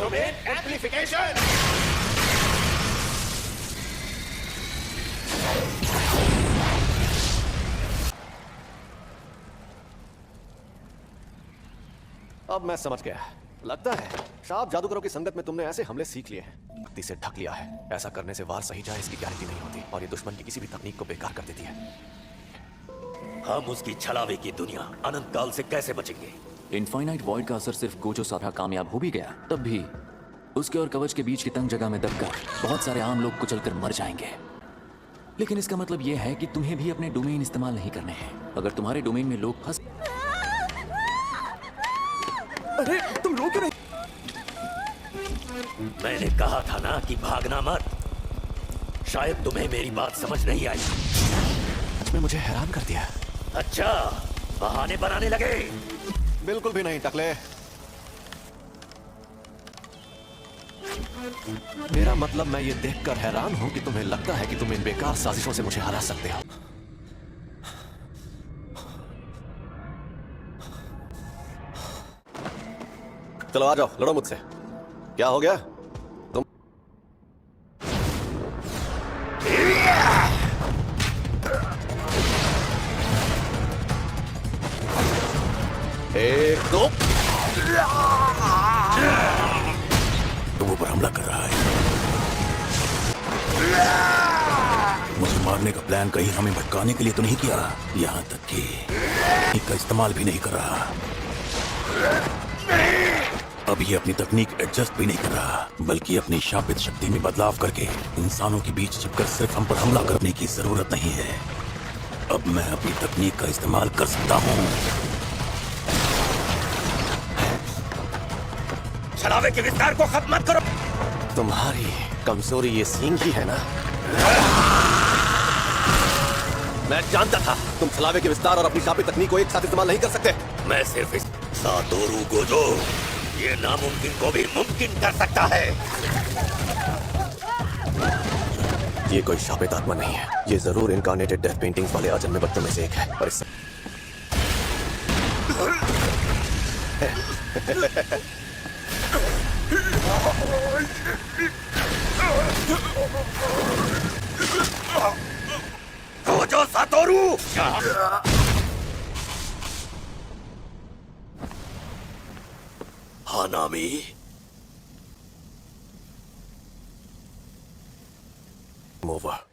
Domain amplification. अब मैं समझ गया। लगता है शाप जादूगरों की संगत में तुमने ऐसे हमले सीख लिए हैं, शक्ति से ढक लिया है। ऐसा करने से वार सही जाए इसकी गारंटी नहीं होती, और ये दुश्मन की किसी भी तकनीक को बेकार कर देती है। हम उसकी छलावे की दुनिया अनंत काल से कैसे बचेंगे? इनफाइनाइट वॉइड का असर सिर्फ गोजो सारा कामयाब हो भी गया, तब भी उसके और कवच के बीच की तंग जगह में दबकर बहुत सारे आम लोग कुचलकर मर जाएंगे। लेकिन इसका मतलब यह है कि तुम्हें भी अपने डोमेन इस्तेमाल नहीं करने हैं। अगर तुम्हारे डोमेन में लोग फंस... अरे तुम रो क्यों नहीं? मैंने कहा था ना कि भागना मत। शायद तुम्हें मेरी बात समझ नहीं आई। इसने मुझे हैरान कर दिया। अच्छा, बहाने बनाने लगे। बिल्कुल भी नहीं टकले। मेरा मतलब मैं ये देखकर हैरान हूं कि तुम्हें लगता है कि तुम इन बेकार साजिशों से मुझे हरा सकते हो। चलो आ जाओ, लड़ो मुझसे। क्या हो गया? तुम एक दो। तुम ऊपर हमला कर रहा है। मुझे मारने का प्लान कहीं हमें भटकाने के लिए तो नहीं किया, यहाँ तक कि इसका इस्तेमाल भी नहीं कर रहा। अब ये अपनी तकनीक एडजस्ट भी नहीं कर रहा, बल्कि अपनी शापित शक्ति में बदलाव करके इंसानों के बीच छिपकर सिर्फ हम पर हमला करने की जरूरत नहीं है। अब मैं अपनी तकनीक का इस्तेमाल कर सकता हूँ। छलावे के विस्तार को खत्म मत करो। तुम्हारी कमजोरी ये सींग ही है ना? मैं जानता था तुम छलावे के विस्तार और अपनी शापित तकनीक को एक साथ इस्तेमाल नहीं कर सकते। मैं सिर्फ इस सातोरू गोजो ये नामुमकिन को भी मुमकिन कर सकता है। ये कोई शापित आत्मा नहीं है। ये जरूर इनकार्नेटेड डेथ पेंटिंग्स वाले अजन्मे बच्चों में से एक है, पर इस गोजो सातोरू। हानामी, ओवर।